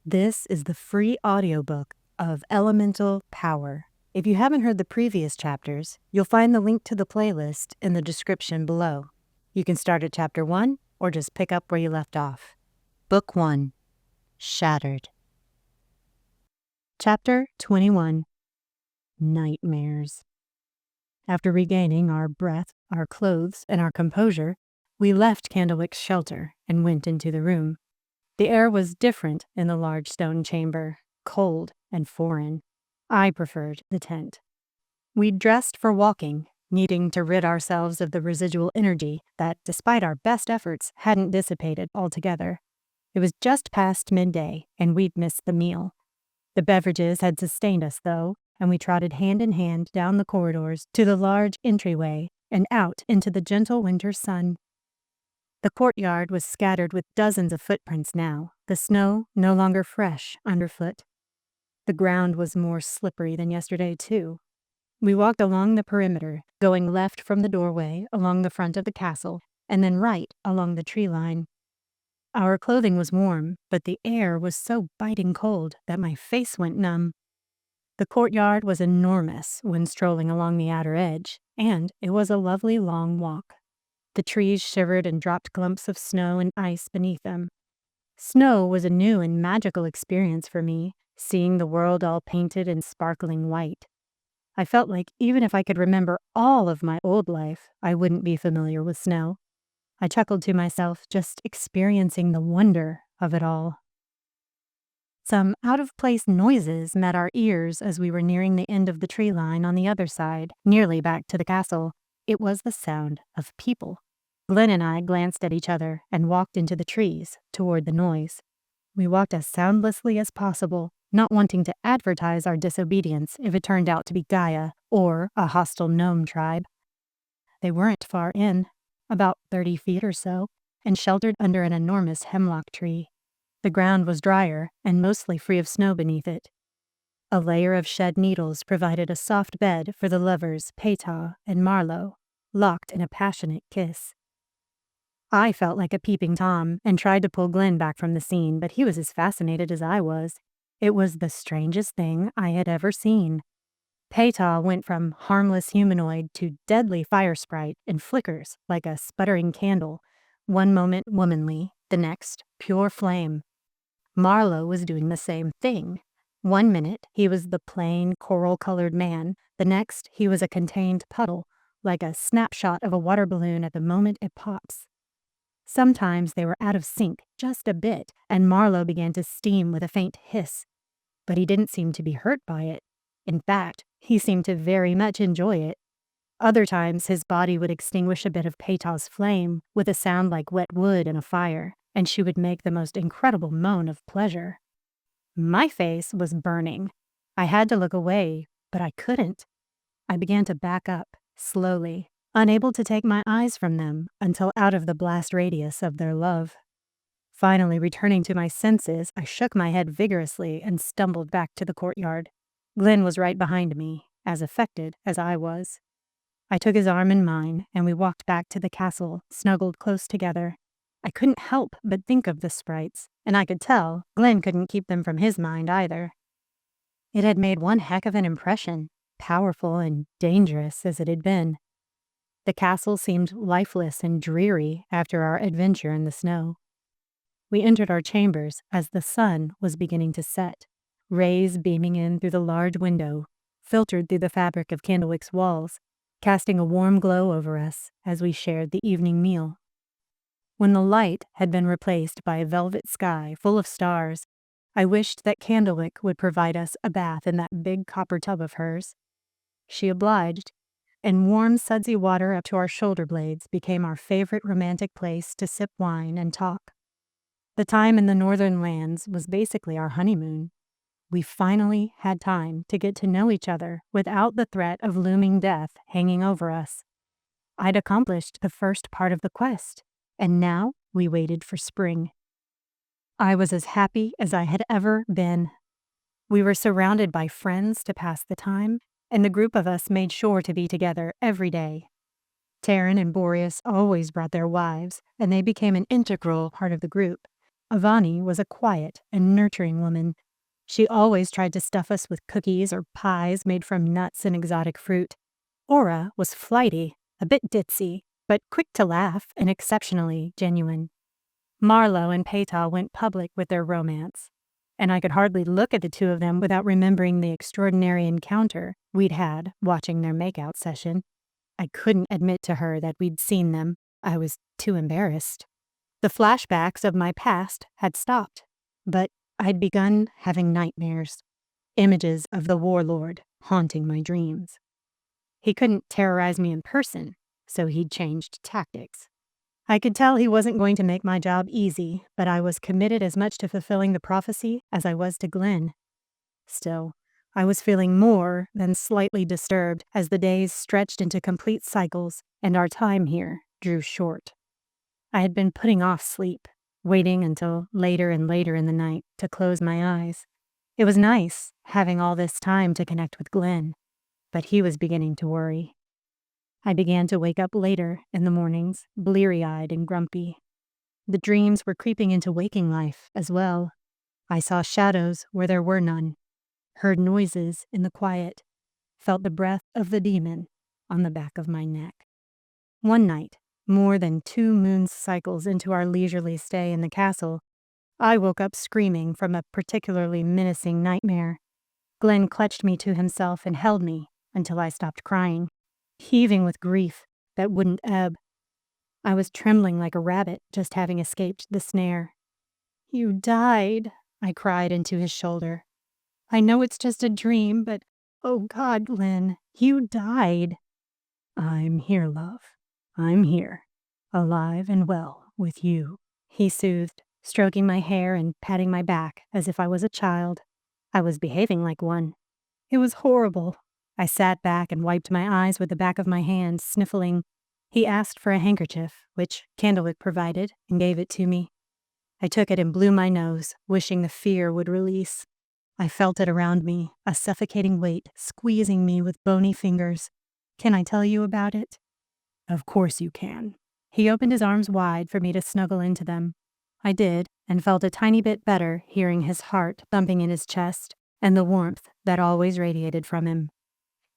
This is the free audiobook of Elemental Power. If you haven't heard the previous chapters, you'll find the link to the playlist in the description below. You can start at chapter 1 or just pick up where you left off. Book 1, Shattered. Chapter 21, Nightmares. After regaining our breath, our clothes, and our composure, we left Candlewick's shelter and went into the room. The air was different in the large stone chamber, cold and foreign. I preferred the tent. We dressed for walking, needing to rid ourselves of the residual energy that, despite our best efforts, hadn't dissipated altogether. It was just past midday, and we'd missed the meal. The beverages had sustained us, though, and we trotted hand in hand down the corridors to the large entryway and out into the gentle winter sun. The courtyard was scattered with dozens of footprints now, the snow no longer fresh underfoot. The ground was more slippery than yesterday, too. We walked along the perimeter, going left from the doorway along the front of the castle, and then right along the tree line. Our clothing was warm, but the air was so biting cold that my face went numb. The courtyard was enormous when strolling along the outer edge, and it was a lovely long walk. The trees shivered and dropped clumps of snow and ice beneath them. Snow was a new and magical experience for me, seeing the world all painted in sparkling white. I felt like even if I could remember all of my old life, I wouldn't be familiar with snow. I chuckled to myself, just experiencing the wonder of it all. Some out-of-place noises met our ears as we were nearing the end of the tree line on the other side, nearly back to the castle. It was the sound of people. Glenn and I glanced at each other and walked into the trees, toward the noise. We walked as soundlessly as possible, not wanting to advertise our disobedience if it turned out to be Gaia or a hostile gnome tribe. They weren't far in, about 30 feet or so, and sheltered under an enormous hemlock tree. The ground was drier and mostly free of snow beneath it. A layer of shed needles provided a soft bed for the lovers Peyta and Marlowe, locked in a passionate kiss. I felt like a peeping Tom and tried to pull Glenn back from the scene, but he was as fascinated as I was. It was the strangest thing I had ever seen. Peyta went from harmless humanoid to deadly fire sprite in flickers like a sputtering candle, one moment womanly, the next pure flame. Marlowe was doing the same thing. One minute he was the plain, coral-colored man, the next he was a contained puddle, like a snapshot of a water balloon at the moment it pops. Sometimes they were out of sync just a bit, and Marlowe began to steam with a faint hiss. But he didn't seem to be hurt by it. In fact, he seemed to very much enjoy it. Other times his body would extinguish a bit of Peyta's flame with a sound like wet wood in a fire, and she would make the most incredible moan of pleasure. My face was burning. I had to look away, but I couldn't. I began to back up, slowly, unable to take my eyes from them until out of the blast radius of their love. Finally returning to my senses, I shook my head vigorously and stumbled back to the courtyard. Glenn was right behind me, as affected as I was. I took his arm in mine, and we walked back to the castle, snuggled close together. I couldn't help but think of the sprites, and I could tell Glenn couldn't keep them from his mind either. It had made one heck of an impression, powerful and dangerous as it had been. The castle seemed lifeless and dreary after our adventure in the snow. We entered our chambers as the sun was beginning to set, rays beaming in through the large window, filtered through the fabric of Candlewick's walls, casting a warm glow over us as we shared the evening meal. When the light had been replaced by a velvet sky full of stars, I wished that Candlewick would provide us a bath in that big copper tub of hers. She obliged, and warm sudsy water up to our shoulder blades became our favorite romantic place to sip wine and talk. The time in the northern lands was basically our honeymoon. We finally had time to get to know each other without the threat of looming death hanging over us. I'd accomplished the first part of the quest, and now we waited for spring. I was as happy as I had ever been. We were surrounded by friends to pass the time, and the group of us made sure to be together every day. Taryn and Boreas always brought their wives, and they became an integral part of the group. Avani was a quiet and nurturing woman. She always tried to stuff us with cookies or pies made from nuts and exotic fruit. Aura was flighty, a bit ditzy, but quick to laugh and exceptionally genuine. Marlowe and Paytal went public with their romance, and I could hardly look at the two of them without remembering the extraordinary encounter we'd had watching their makeout session. I couldn't admit to her that we'd seen them. I was too embarrassed. The flashbacks of my past had stopped, but I'd begun having nightmares, images of the warlord haunting my dreams. He couldn't terrorize me in person, so he'd changed tactics. I could tell he wasn't going to make my job easy, but I was committed as much to fulfilling the prophecy as I was to Glenn. Still, I was feeling more than slightly disturbed as the days stretched into complete cycles and our time here drew short. I had been putting off sleep, waiting until later and later in the night to close my eyes. It was nice having all this time to connect with Glenn, but he was beginning to worry. I began to wake up later in the mornings, bleary-eyed and grumpy. The dreams were creeping into waking life as well. I saw shadows where there were none, heard noises in the quiet, felt the breath of the demon on the back of my neck. One night, more than 2 moon cycles into our leisurely stay in the castle, I woke up screaming from a particularly menacing nightmare. Glenn clutched me to himself and held me until I stopped crying, heaving with grief that wouldn't ebb. I was trembling like a rabbit just having escaped the snare. "You died," I cried into his shoulder. "I know it's just a dream, but oh God, Glenn, you died." "I'm here, love. I'm here, alive and well with you," he soothed, stroking my hair and patting my back as if I was a child. I was behaving like one. It was horrible. I sat back and wiped my eyes with the back of my hand, sniffling. He asked for a handkerchief, which Candlewick provided, and gave it to me. I took it and blew my nose, wishing the fear would release. I felt it around me, a suffocating weight squeezing me with bony fingers. "Can I tell you about it?" "Of course you can." He opened his arms wide for me to snuggle into them. I did, and felt a tiny bit better hearing his heart thumping in his chest and the warmth that always radiated from him.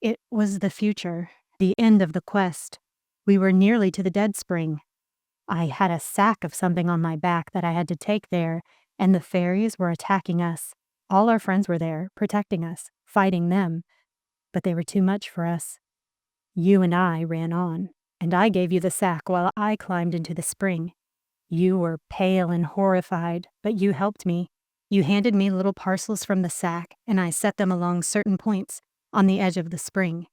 It was the future, the end of the quest. We were nearly to the dead spring. I had a sack of something on my back that I had to take there, and the fairies were attacking us. All our friends were there, protecting us, fighting them, but they were too much for us. You and I ran on, and I gave you the sack while I climbed into the spring. You were pale and horrified, but you helped me. You handed me little parcels from the sack, and I set them along certain points on the edge of the spring.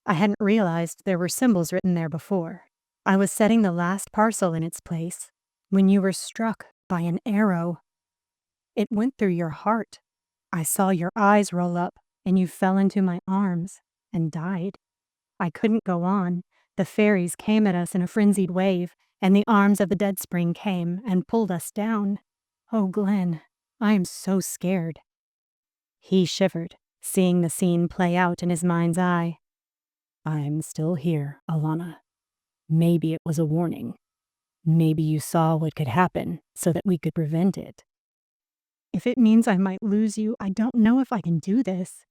I hadn't realized there were symbols written there before. I was setting the last parcel in its place when you were struck by an arrow. It went through your heart. I saw your eyes roll up, and you fell into my arms and died. I couldn't go on. The fairies came at us in a frenzied wave, and the arms of the dead spring came and pulled us down. Oh, Glenn, I am so scared. He shivered, seeing the scene play out in his mind's eye. "I'm still here, Alana. Maybe it was a warning. Maybe you saw what could happen so that we could prevent it." "If it means I might lose you, I don't know if I can do this."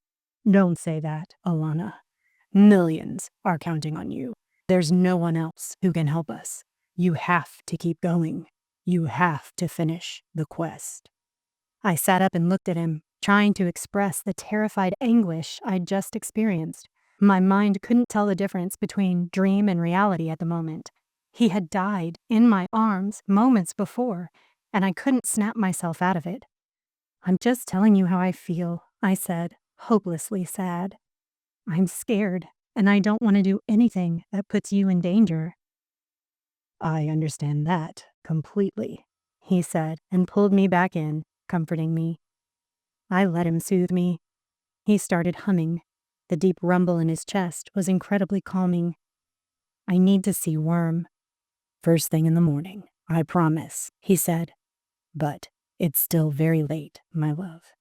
"Don't say that, Alana. Millions are counting on you. There's no one else who can help us. You have to keep going. You have to finish the quest." I sat up and looked at him, trying to express the terrified anguish I'd just experienced. My mind couldn't tell the difference between dream and reality at the moment. He had died in my arms moments before, and I couldn't snap myself out of it. "I'm just telling you how I feel," I said, hopelessly sad. "I'm scared, and I don't want to do anything that puts you in danger." "I understand that completely," he said, and pulled me back in, comforting me. I let him soothe me. He started humming. The deep rumble in his chest was incredibly calming. "I need to see Worm." "First thing in the morning, I promise," he said. "But it's still very late, my love.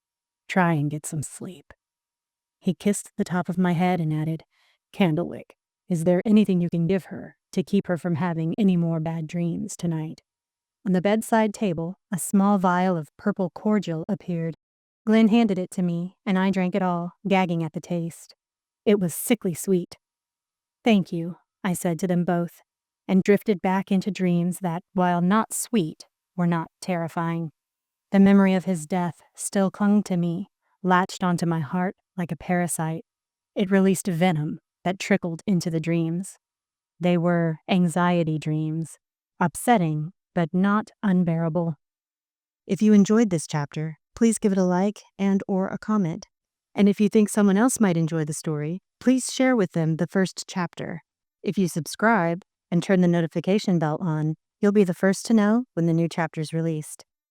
Try and get some sleep." He kissed the top of my head and added, "Candlewick, is there anything you can give her to keep her from having any more bad dreams tonight?" On the bedside table, a small vial of purple cordial appeared. Glenn handed it to me, and I drank it all, gagging at the taste. It was sickly sweet. "Thank you," I said to them both, and drifted back into dreams that, while not sweet, were not terrifying. The memory of his death still clung to me, latched onto my heart like a parasite. It released venom that trickled into the dreams. They were anxiety dreams, upsetting but not unbearable. If you enjoyed this chapter, please give it a like and/or a comment. And if you think someone else might enjoy the story, please share with them the first chapter. If you subscribe and turn the notification bell on, you'll be the first to know when the new chapter is released.